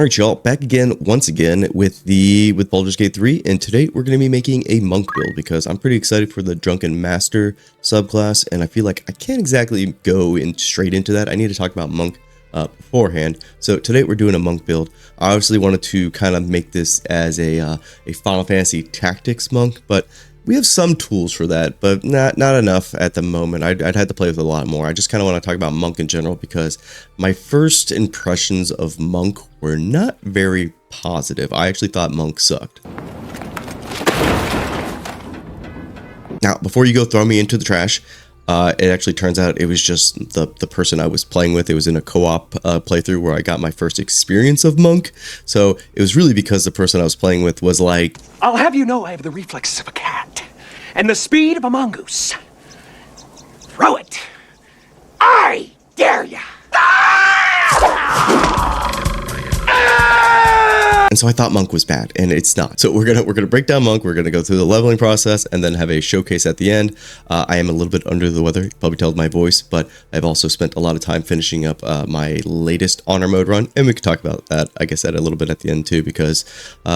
All right, y'all, back again, once again, with Baldur's Gate 3, and today we're going to be making a monk build, because I'm pretty excited for the Drunken Master subclass, and I feel like I can't exactly go straight into that. I need to talk about monk beforehand. So today we're doing a monk build. I obviously wanted to kind of make this as a Final Fantasy Tactics monk, but we have some tools for that, but not enough at the moment. I'd had to play with a lot more. I just kind of want to talk about monk in general, because my first impressions of monk were not very positive. I actually thought monk sucked. Now, before you go throw me into the trash, it actually turns out it was just the person I was playing with. It was in a co-op playthrough where I got my first experience of monk. So it was really because the person I was playing with was like, I'll have you know I have the reflexes of a cat and the speed of a mongoose. Throw it. I dare ya. and so I thought monk was bad, and it's not. So we're gonna break down monk. We're gonna go through the leveling process and then have a showcase at the end. I am a little bit under the weather, you probably tell my voice, but I've also spent a lot of time finishing up my latest honor mode run, and we could talk about that, like I said, a little bit at the end too, because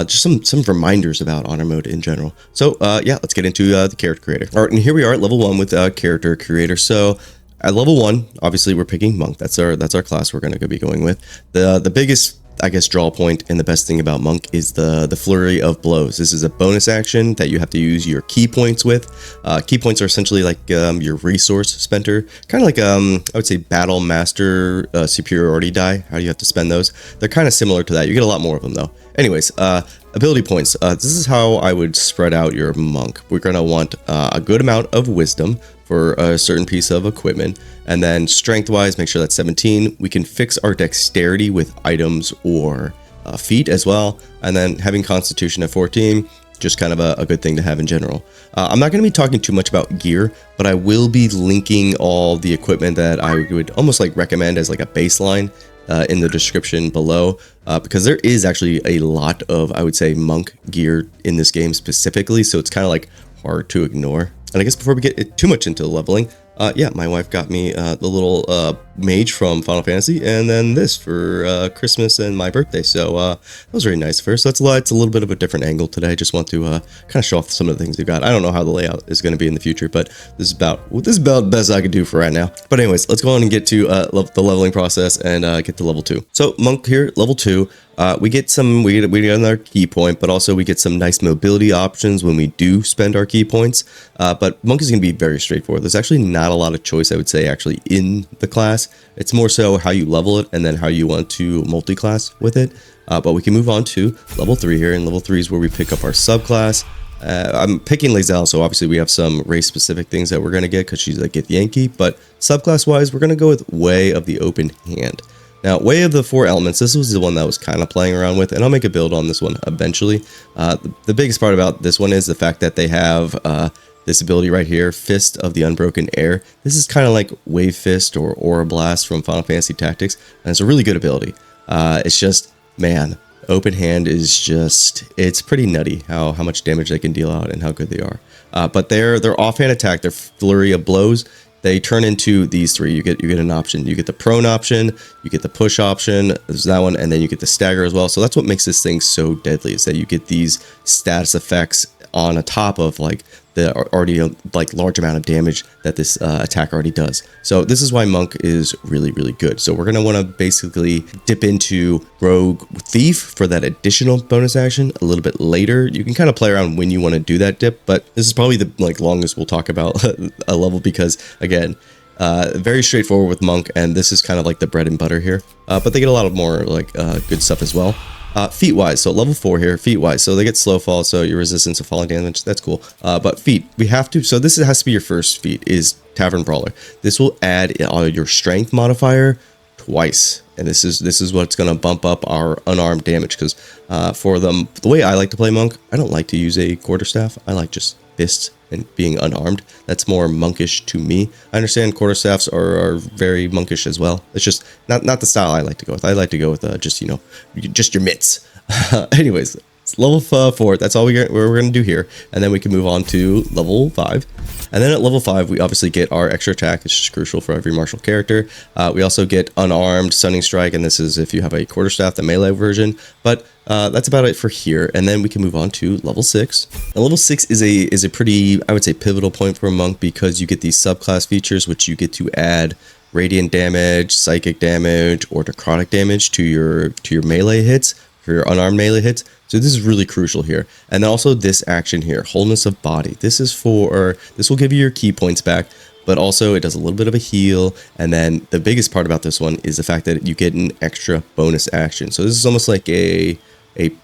just some reminders about honor mode in general. So yeah, let's get into the character creator. All right, and here we are at level 1 with character creator. So at level 1, obviously we're picking monk. That's our class we're gonna be going with. The biggest, I guess, draw point and the best thing about monk is the flurry of blows. This is a bonus action that you have to use your key points with. Key points are essentially like your resource spender, kind of like I would say battle master superiority die. How do you have to spend those? They're kind of similar to that. You get a lot more of them though. Anyways, ability points. This is how I would spread out your monk. We're gonna want a good amount of wisdom for a certain piece of equipment, and then strength wise, make sure that's 17. We can fix our dexterity with items or feet as well, and then having constitution at 14, just kind of a good thing to have in general. I'm not going to be talking too much about gear, but I will be linking all the equipment that I would almost like recommend as like a baseline in the description below, because there is actually a lot of, I would say, monk gear in this game specifically, so it's kind of like hard to ignore. And I guess before we get too much into the leveling, yeah, my wife got me the little mage from Final Fantasy, and then this for Christmas and my birthday. So that was very nice of her. So it's a little bit of a different angle today. I just want to kind of show off some of the things we got. I don't know how the layout is going to be in the future, but this is about the best I could do for right now. But anyways, let's go on and get to the leveling process and get to level 2. So monk here, level 2. We get our key point, but also we get some nice mobility options when we do spend our key points. But monk is going to be very straightforward. There's actually not a lot of choice, I would say, actually in the class. It's more so how you level it and then how you want to multi-class with it. But we can move on to level 3 here, and level 3 is where we pick up our subclass. I'm picking Lazelle, so obviously we have some race-specific things that we're going to get because she's a Githyanki, but subclass-wise, we're going to go with Way of the Open Hand. Now, Way of the 4 Elements, this was the one that I was kind of playing around with, and I'll make a build on this one eventually. The biggest part about this one is the fact that they have this ability right here, Fist of the Unbroken Air. This is kind of like Wave Fist or Aura Blast from Final Fantasy Tactics, and it's a really good ability. It's just, man, Open Hand is just, it's pretty nutty how much damage they can deal out and how good they are. But their offhand attack, their flurry of blows, they turn into these 3. You get an option. You get the prone option, you get the push option, there's that one, and then you get the stagger as well. So that's what makes this thing so deadly, is that you get these status effects on a top of like the already like large amount of damage that this attack already does. So this is why monk is really good. So we're gonna want to basically dip into rogue thief for that additional bonus action a little bit later. You can kind of play around when you want to do that dip, but this is probably the longest we'll talk about a level, because again, very straightforward with monk, and this is kind of like the bread and butter here. But they get a lot of more good stuff as well. Feet wise, so level 4 here, feet wise, so they get slow fall, so your resistance to falling damage, that's cool. But feet, we have to, so this has to be your first feat, is Tavern Brawler. This will add your strength modifier twice, and this is what's going to bump up our unarmed damage, because for the way I like to play monk, I don't like to use a quarterstaff. I like just fists and being unarmed. That's more monkish to me. I understand quarterstaffs are very monkish as well. It's just not the style I like to go with. I like to go with just your mitts. Anyways, level 4. That's all we're going to do here. And then we can move on to level 5. And then at level 5, we obviously get our extra attack, which is crucial for every martial character. We also get unarmed stunning strike, and this is if you have a quarterstaff, the melee version. But that's about it for here. And then we can move on to level 6. And level 6 is a pretty, I would say, pivotal point for a monk, because you get these subclass features, which you get to add radiant damage, psychic damage, or necrotic damage to your melee hits, for your unarmed melee hits. So this is really crucial here. And then also this action here, wholeness of body. This will give you your key points back, but also it does a little bit of a heal. And then the biggest part about this one is the fact that you get an extra bonus action. So this is almost like a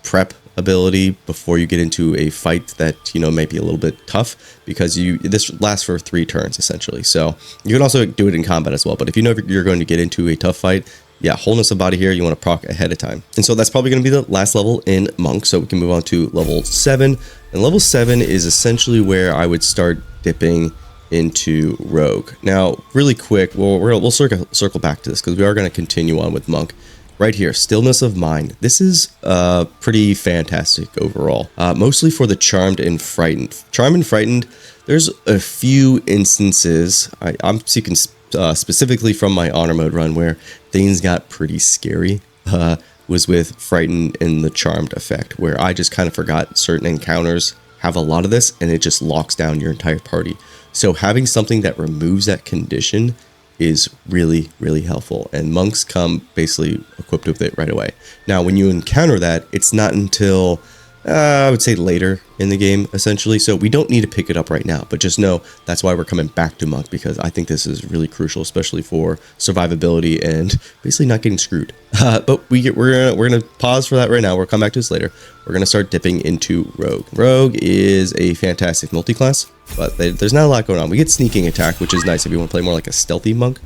prep ability before you get into a fight that, you know, might be a little bit tough, because this lasts for 3 turns essentially. So you can also do it in combat as well. But if you know you're going to get into a tough fight, yeah, wholeness of body here, you want to proc ahead of time. And so that's probably going to be the last level in Monk. So we can move on to level 7. And level 7 is essentially where I would start dipping into Rogue. Now, really quick, we'll circle back to this, because we are going to continue on with Monk. Right here, Stillness of Mind. This is pretty fantastic overall, mostly for the Charmed and Frightened. Charmed and Frightened, there's a few instances, I'm speaking specifically from my honor mode run, where things got pretty scary, was with Frightened and the Charmed effect, where I just kind of forgot certain encounters have a lot of this, and it just locks down your entire party. So having something that removes that condition is really, really helpful, and monks come basically equipped with it right away. Now, when you encounter that, it's not until I would say later in the game, essentially. So we don't need to pick it up right now, but just know that's why we're coming back to Monk, because I think this is really crucial, especially for survivability and basically not getting screwed. But we're gonna pause for that right now. We'll come back to this later. We're gonna start dipping into Rogue. Rogue is a fantastic multi-class, but there's not a lot going on. We get sneaking attack, which is nice if you want to play more like a stealthy monk.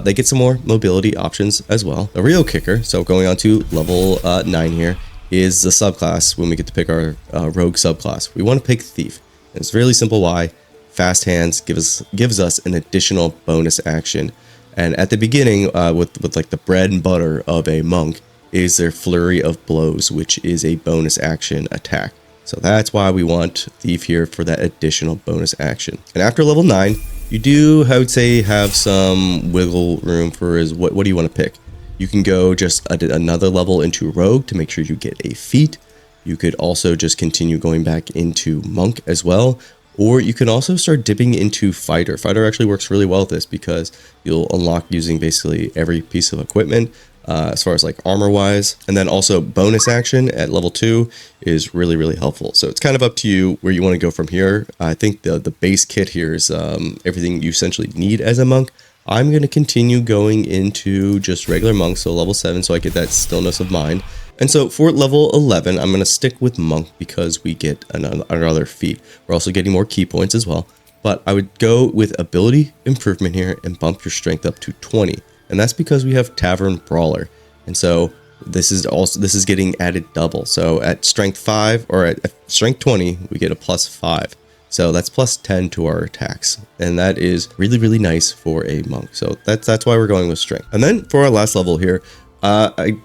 They get some more mobility options as well. A real kicker, so going on to level 9 here, is the subclass. When we get to pick our rogue subclass, we want to pick Thief. And it's really simple why. Fast hands gives us an additional bonus action. And at the beginning, with like the bread and butter of a monk, is their Flurry of Blows, which is a bonus action attack. So that's why we want Thief here, for that additional bonus action. And after level 9, you do, I would say, have some wiggle room for what do you want to pick. You can go just another level into Rogue to make sure you get a feat. You could also just continue going back into Monk as well. Or you can also start dipping into Fighter. Fighter actually works really well with this, because you'll unlock using basically every piece of equipment, as far as like armor wise. And then also bonus action at level 2 is really, really helpful. So it's kind of up to you where you want to go from here. I think the base kit here is everything you essentially need as a monk. I'm going to continue going into just regular monk, so level 7, so I get that Stillness of Mind. And so for level 11, I'm going to stick with monk, because we get another feat. We're also getting more key points as well. But I would go with ability improvement here and bump your strength up to 20. And that's because we have Tavern Brawler. And so this is getting added double. So at strength 5 or at strength 20, we get a +5. So that's +10 to our attacks, and that is really, really nice for a monk. So that's why we're going with strength. And then for our last level here,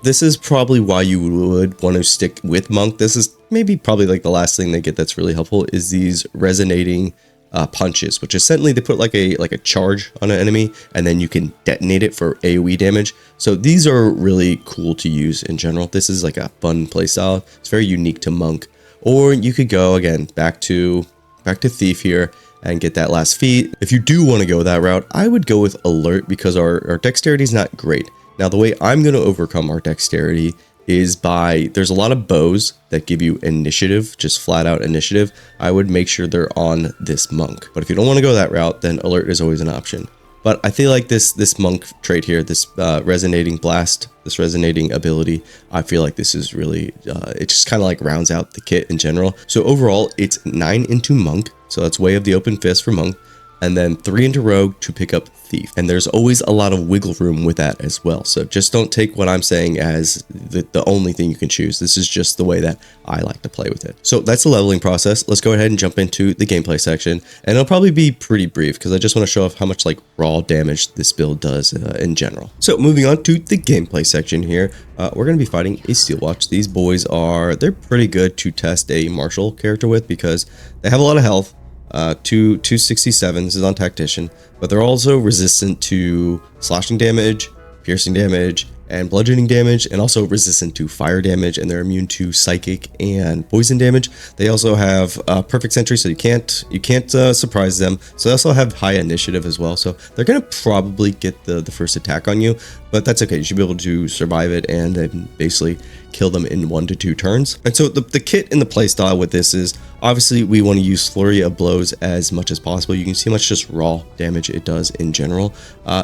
this is probably why you would want to stick with monk. This is probably like the last thing they get that's really helpful, is these resonating punches, which essentially they put like a charge on an enemy, and then you can detonate it for AoE damage. So these are really cool to use in general. This is like a fun playstyle. It's very unique to monk. Or you could go again back to Thief here and get that last feat. If you do want to go that route, I would go with Alert, because our dexterity is not great. Now, the way I'm going to overcome our dexterity is there's a lot of bows that give you initiative, just flat out initiative. I would make sure they're on this monk. But if you don't want to go that route, then Alert is always an option. But I feel like this monk trait here, this resonating blast, this resonating ability, I feel like this is really, it just kind of like rounds out the kit in general. So overall, it's 9 into monk. So that's Way of the Open Fist for monk. and then 3 into rogue to pick up thief. And there's always a lot of wiggle room with that as well. So just don't take what I'm saying as the only thing you can choose. This is just the way that I like to play with it. So that's the leveling process. Let's go ahead and jump into the gameplay section. And it'll probably be pretty brief because I just want to show off how much like raw damage this build does in general. So moving on to the gameplay section here, we're going to be fighting a Steel Watch. These boys they're pretty good to test a martial character with because they have a lot of health. 267, this is on tactician, but they're also resistant to slashing damage, piercing damage, and bludgeoning damage, and also resistant to fire damage, and they're immune to psychic and poison damage. They also have perfect sentry, so you can't surprise them. So they also have high initiative as well, so they're gonna probably get the first attack on you, but that's okay. You should be able to survive it and then basically kill them in 1 to 2 turns. And so the kit and the playstyle with this is obviously we want to use flurry of blows as much as possible. You can see how much just raw damage it does in general.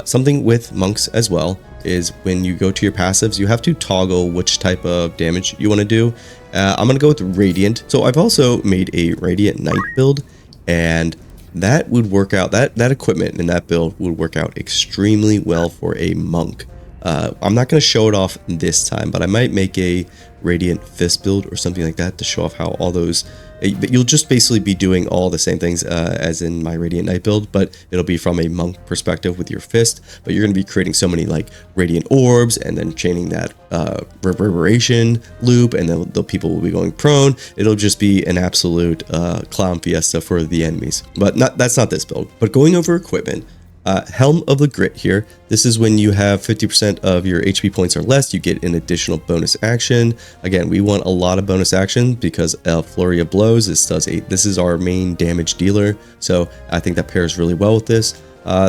Something with monks as well is when you go to your passives, you have to toggle which type of damage you want to do. I'm going to go with Radiant. So I've also made a Radiant Knight build, and that would work out, that equipment in that build would work out extremely well for a monk. I'm not going to show it off this time, but I might make a Radiant Fist build or something like that to show off how all those, but you'll just basically be doing all the same things as in my Radiant Knight build, but it'll be from a monk perspective with your fist. But you're going to be creating so many like radiant orbs and then chaining that reverberation loop, and then the people will be going prone. It'll just be an absolute clown fiesta for the enemies. But that's not this build. But going over equipment, Helm of the Grit here. This is when you have 50% of your HP points or less, you get an additional bonus action. Again, we want a lot of bonus action because Flurry of Blows, this is our main damage dealer. So I think that pairs really well with this.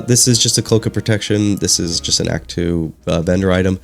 This is just a Cloak of Protection. This is just an Act 2 vendor item.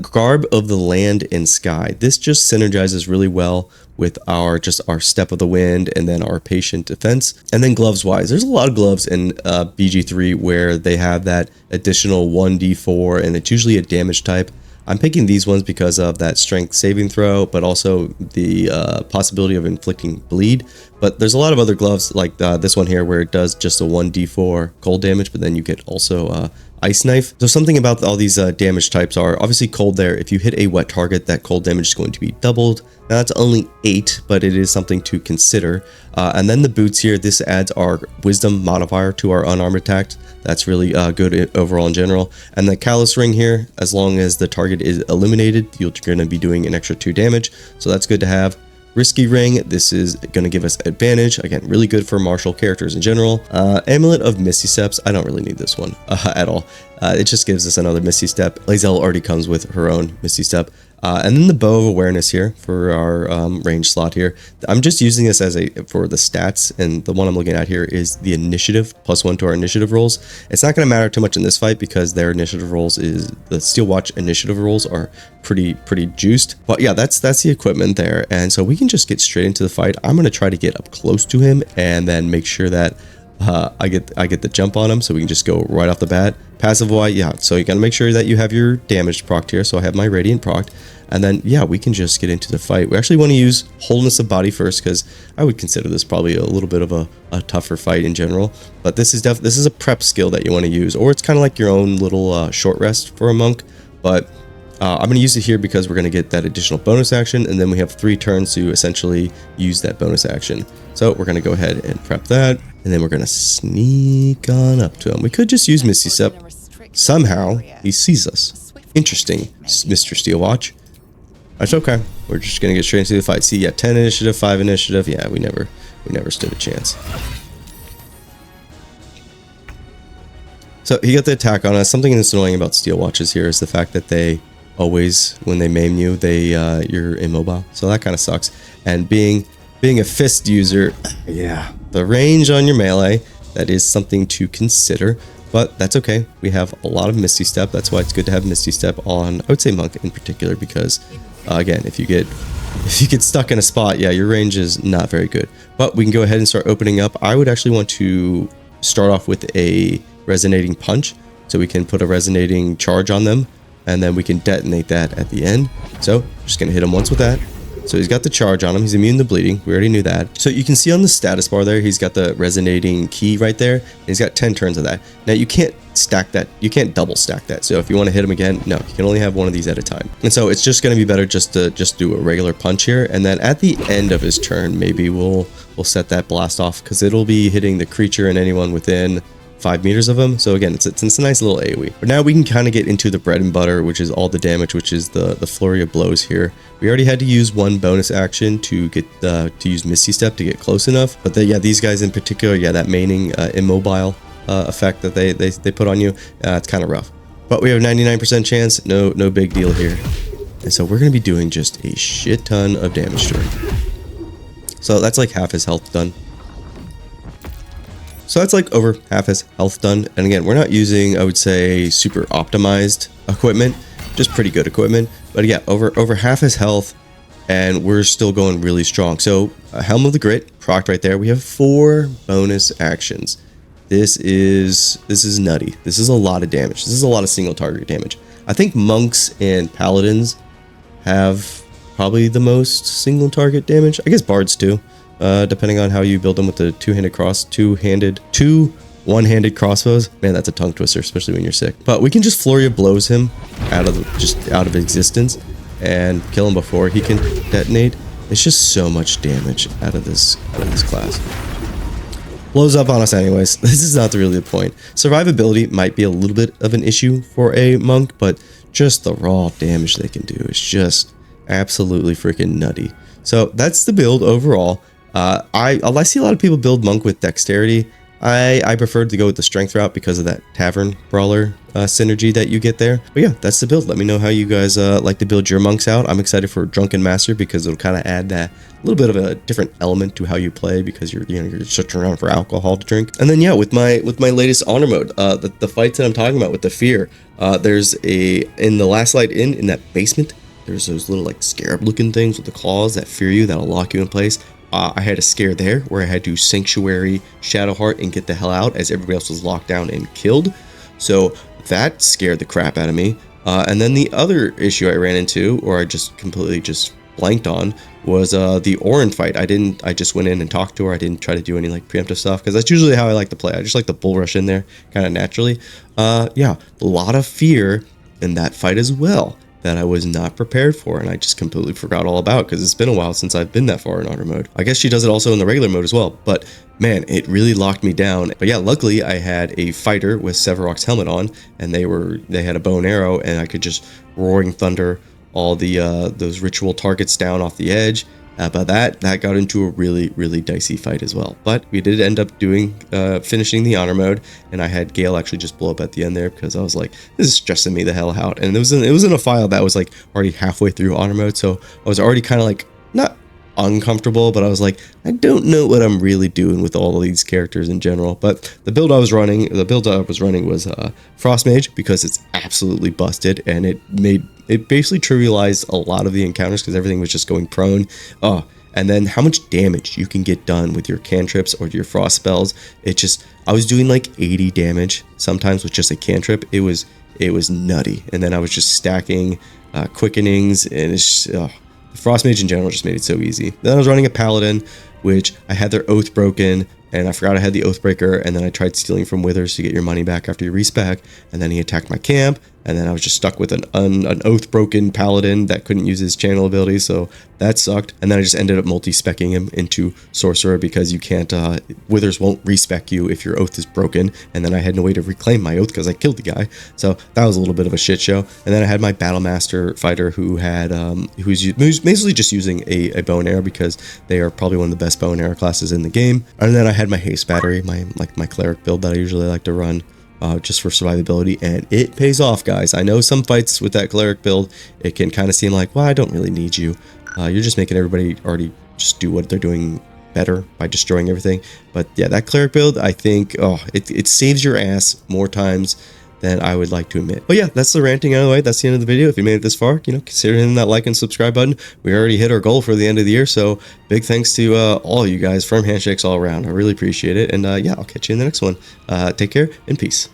Garb of the Land and Sky. This just synergizes really well with our Step of the Wind and then our Patient Defense. And then gloves wise, there's a lot of gloves in BG3 where they have that additional 1d4, and it's usually a damage type. I'm picking these ones because of that strength saving throw, but also the possibility of inflicting bleed. But there's a lot of other gloves like this one here where it does just a 1d4 cold damage, but then you get also Ice Knife. So something about all these damage types are obviously cold there. If you hit a wet target, that cold damage is going to be doubled. Now that's only 8, but it is something to consider. And then the boots here, this adds our wisdom modifier to our unarmed attack. That's really good overall in general. And the callus ring here, as long as the target is eliminated, you're going to be doing an extra 2 damage. So that's good to have. Risky ring, this is going to give us advantage. Again, really good for martial characters in general. Amulet of Misty Steps, I don't really need this one at all. It just gives us another Misty Step. Lae'zel already comes with her own Misty Step. And then the Bow of Awareness here for our range slot here. I'm just using this as for the stats, and the one I'm looking at here is the initiative, +1 to our initiative rolls. It's not going to matter too much in this fight because their initiative rolls the Steel Watch initiative rolls are pretty juiced. But yeah, that's the equipment there, and so we can just get straight into the fight. I'm going to try to get up close to him and then make sure that I get the jump on him, so we can just go right off the bat. Passive wise, yeah, so you got to make sure that you have your damage procced here. So I have my Radiant procced, and then yeah, we can just get into the fight. We actually want to use Wholeness of Body first because I would consider this probably a little bit of a tougher fight in general. But this is a prep skill that you want to use, or it's kind of like your own little short rest for a monk. But I'm going to use it here because we're going to get that additional bonus action, and then we have 3 turns to essentially use that bonus action. So we're going to go ahead and prep that, and then we're going to sneak on up to him. We could just use Misty Step. Somehow he sees us. Interesting, Mr. Steel Watch. That's okay. We're just going to get straight into the fight. See, yeah, 10 initiative, 5 initiative. Yeah, we never stood a chance. So he got the attack on us. Something that's annoying about Steel Watches here is the fact that they always, when they maim you, you're immobile. So that kind of sucks. And being a fist user, yeah, the range on your melee, that is something to consider. But that's okay. We have a lot of Misty Step. That's why it's good to have Misty Step on, I would say Monk in particular, because again, if you get stuck in a spot, yeah, your range is not very good. But we can go ahead and start opening up. I would actually want to start off with a resonating punch, so we can put a resonating charge on them, and then we can detonate that at the end. So just gonna hit them once with that, So he's got the charge on him. He's immune to bleeding. We already knew that. So you can see on the status bar there, he's got the resonating key right there. And he's got 10 turns of that. Now you can't stack that. You can't double stack that. So if you want to hit him again, no, you can only have one of these at a time. And so it's just going to be better just to do a regular punch here. And then at the end of his turn, maybe we'll set that blast off because it'll be hitting the creature and anyone within 5 meters of him. So again, it's a nice little AoE. But now we can kind of get into the bread and butter, which is all the damage, which is the flurry of blows here. We already had to use one bonus action to get to use Misty Step to get close enough. But yeah, these guys in particular, yeah, that maining immobile effect that they put on you, it's kind of rough. But we have a 99% chance, no big deal here. And so we're going to be doing just a shit ton of damage to him. So that's like half his health done. So that's like over half his health done. And again, we're not using, I would say, super optimized equipment, just pretty good equipment. But yeah, over half his health, and we're still going really strong. So Helm of the Grit, proc right there. We have 4 bonus actions. This is nutty. This is a lot of damage. This is a lot of single target damage. I think monks and paladins have probably the most single target damage. I guess bards too. Depending on how you build them with the two one-handed crossbows. Man, that's a tongue twister, especially when you're sick. But we can just flurry of blows him out of existence and kill him before he can detonate. It's just so much damage out of this class. Blows up on us anyways. This is not really the point. Survivability might be a little bit of an issue for a monk, but just the raw damage they can do is just absolutely freaking nutty. So that's the build overall. I see a lot of people build monk with dexterity. I prefer to go with the strength route because of that tavern brawler synergy that you get there. But yeah, that's the build. Let me know how you guys like to build your monks out. I'm excited for Drunken Master because it'll kind of add that little bit of a different element to how you play because you're searching around for alcohol to drink. And then yeah, with my latest honor mode, the fights that I'm talking about with the fear, there's in the last light in that basement. There's those little like scarab looking things with the claws that fear you, that'll lock you in place. I had a scare there where I had to Sanctuary Shadowheart and get the hell out as everybody else was locked down and killed. So that scared the crap out of me. And then the other issue I ran into, or I just completely blanked on, was the Orin fight. I just went in and talked to her. I didn't try to do any like preemptive stuff because that's usually how I like to play. I just like to bull rush in there kind of naturally. Yeah, a lot of fear in that fight as well that I was not prepared for, and I just completely forgot all about because it's been a while since I've been that far in honor mode. I guess she does it also in the regular mode as well, but man, it really locked me down. But yeah, luckily I had a fighter with Sevarog's helmet on, and they had a bow and arrow, and I could just roaring thunder all the those ritual targets down off the edge. But that got into a really dicey fight as well. But we did end up finishing the honor mode, and I had Gale actually just blow up at the end there because I was like, this is stressing me the hell out. And it was in a file that was like already halfway through honor mode, so I was already kind of like not uncomfortable, but I was like, I don't know what I'm really doing with all of these characters in general. But the build I was running was Frost Mage because it's absolutely busted, and it basically trivialized a lot of the encounters because everything was just going prone. And then how much damage you can get done with your cantrips or your frost spells. I was doing like 80 damage sometimes with just a cantrip. It was nutty. And then I was just stacking quickenings, and it's just, Frost Mage in general just made it so easy. Then I was running a Paladin, which I had their Oath broken, and I forgot I had the Oathbreaker, and then I tried stealing from Withers to get your money back after you respec, and then he attacked my camp, and then I was just stuck with an Oath broken Paladin that couldn't use his channel ability, so that sucked. And then I just ended up multi-specking him into Sorcerer because you can't, Withers won't respec you if your Oath is broken, and then I had no way to reclaim my Oath because I killed the guy, so that was a little bit of a shit show. And then I had my Battlemaster fighter who had, who's basically just using a bow and arrow because they are probably one of the best bow and arrow classes in the game. And then I had my Haste Battery, my cleric build that I usually like to run. Just for survivability, and it pays off, guys. I know some fights with that cleric build, it can kind of seem like, well, I don't really need you. You're just making everybody already just do what they're doing better by destroying everything. But yeah, that cleric build, I think, it saves your ass more times than I would like to admit. But yeah, that's the ranting out of the way. That's the end of the video. If you made it this far, consider hitting that like and subscribe button. We already hit our goal for the end of the year, so big thanks to all you guys. Firm handshakes all around. I really appreciate it. And yeah, I'll catch you in the next one. Take care and peace.